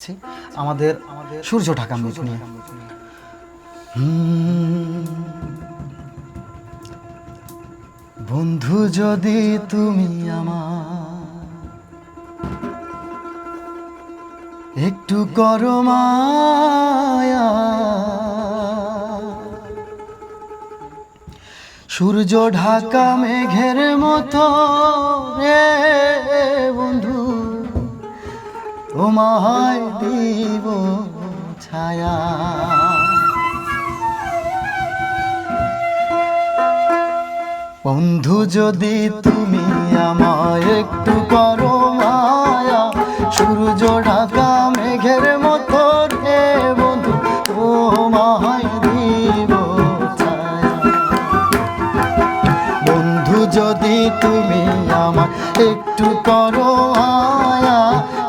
যাচ্ছি আমাদের সূর্য ঢাকা মেঘ নিয়ে। বন্ধু যদি তুমি আমার একটু করো মায়া, সূর্য ঢাকা মেঘের মতো রে বন্ধু তোমায় দিব ছায়া। বন্ধু যদি তুমি আমায় একটু করো মায়া, সূর্য ঢাকা মেঘের মতো রে বন্ধু তোমায় দিব ছায়া। বন্ধু যদি তুমি আমায় একটু করো মায়া,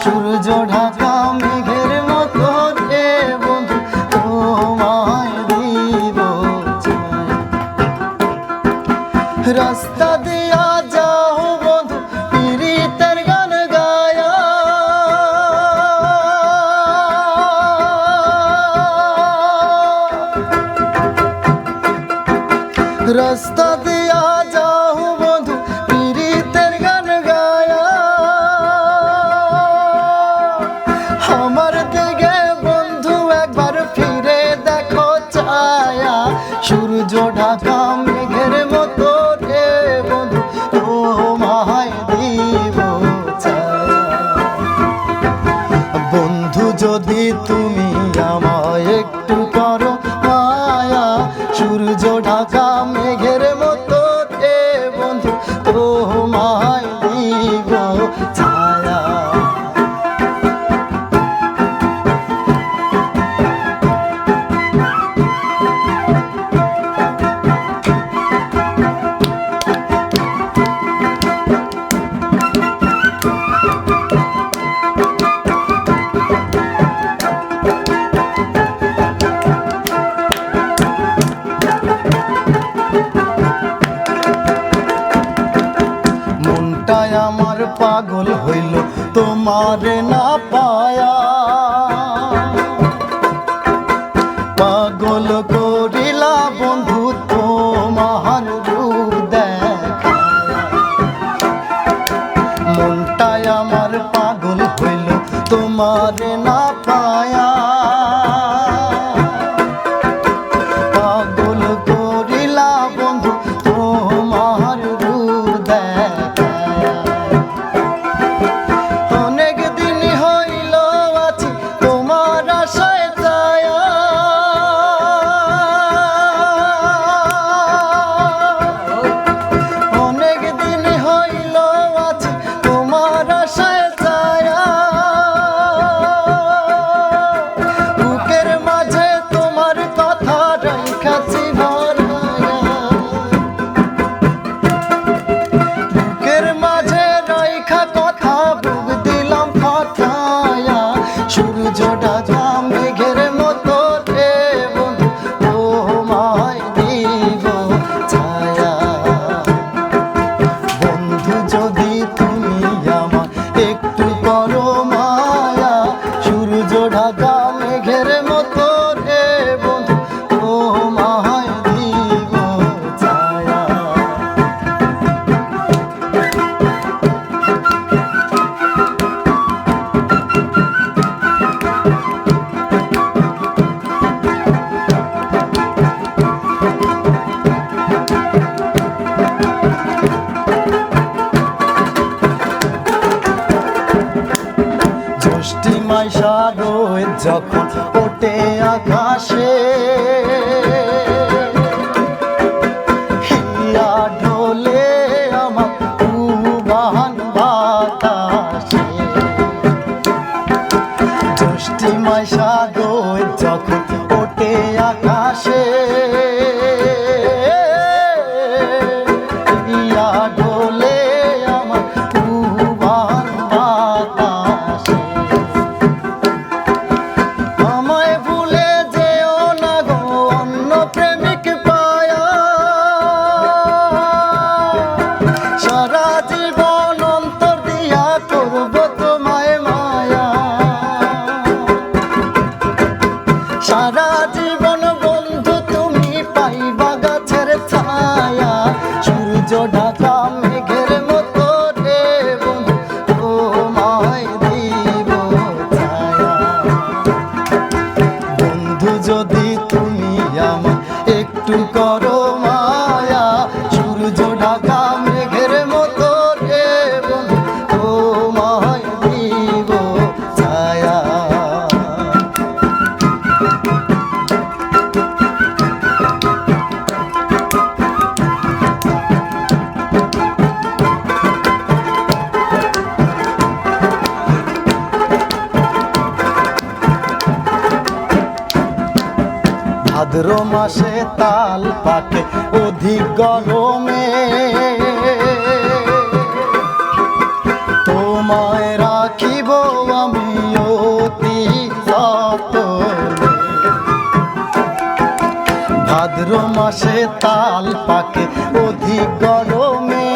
সূর্য ঢাকা মেঘের মতো রে বন্ধু তোমায় দিব ছায়া। রাস্তা দিয়া যাও বন্ধু পীড়িতের গান গায়া, রাস্তা দিয়া যাও বন্ধু পীড়িতের গান গায়া। আমার দিকে বন্ধু একবার ফিরে দেখো ছায়া, সূর্য ঢাকা মেঘের মতো রে বন্ধু তোমায় দিব ছায়া। বন্ধু যদি তুমি আমায় একটু করো মায়া, সূর্য ঢাকা মেঘের মতো রে বন্ধু তোমায় দিব ছায়া। মনটাই আমার পাগল হইল তোমার না পায়া, পাগল করিলা বন্ধু তোমার রূপ দেখায়া। মনটাই আমার পাগল হইল তোমার না পায়া, পাগল করিলা বন্ধু তোমার রূপ দেখায়া। অনেক দিন হইল আছি তোমার আশায় যায়া, অনেক দিন হইল আছি তোমার আশায় যায়া। বুকের মাঝে তোমার কথা রাইখাছি ভরায়া, বুকের মাঝে রাইখা কথা বুক দিলাম ফাটায়া। সূর্য ঢাকা মেঘের মতো রে বন্ধু তোমায় দিব ছায়া। বন্ধু যদি তুমি আমায় একটু করো মায়া, সূর্য ঢাকা মেঘের মতো রে বন্ধু তোমায় দিব ছায়া। জ্যোষ্ঠী মাইশা রোদ যখন ওঠে আকাশে, হিয়া ঢোলে আমার উবান বাতাসে। জ্যোষ্ঠী মাইশা রোদ যখন ওঠে আকাশে, হিয়া ঢোলে আমার উবান বাতাসে। আমায় ভুলে যেও না গো অন্য প্রেমিক পায়া, সারা জীবন অন্তর দিয়া করব তোমায় মায়া। সারা জীবন বন্ধু তুমি পাইবা গাছের ছায়া, সূর্য ঢাকা মেঘের মতো রে বন্ধু তোমায় দিব ছায়া। বন্ধু যদি তুমি আমার একটু করো মায়া, সূর্য ঢাকা মেঘের মতো রে বন্ধু তোমায় দিব ছায়া। ভাদ্র মাসে তাল পাকে অধিক গরমে, তোমায় রাখিব আমি অতি যতনে। ভাদ্র মাসে তাল পাকে অধিক গরমে,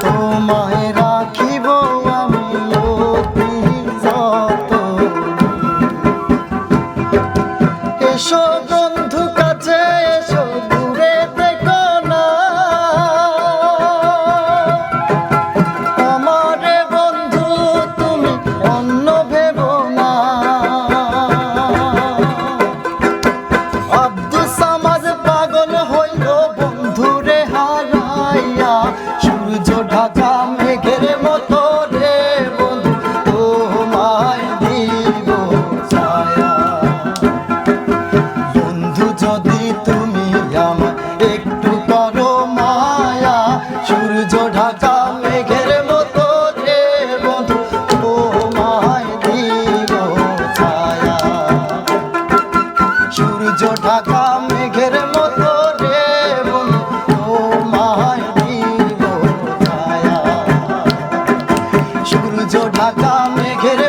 তোমায় রাখিব আমি অতি যতনে। এসো বন্ধু কাছে এসো, দূরে থেকো না, আমারে বন্ধু তুমি অন্য ভেবো না। আব্দুস সামাদ পাগল হইল বন্ধুরে হারাইয়া, সূর্য ঢাকা মেঘের মতো রে বন্ধু তোমায় দিব ছায়া। যদি তুমি আমার একটু করো মায়া, সূর্য ঢাকা মেঘের মতো রে বন্ধু তোমায় দিব ছায়া। সূর্য ঢাকা মেঘের মতো রে বন্ধু তোমায় দিব ছায়া। সূর্য ঢাকা মেঘের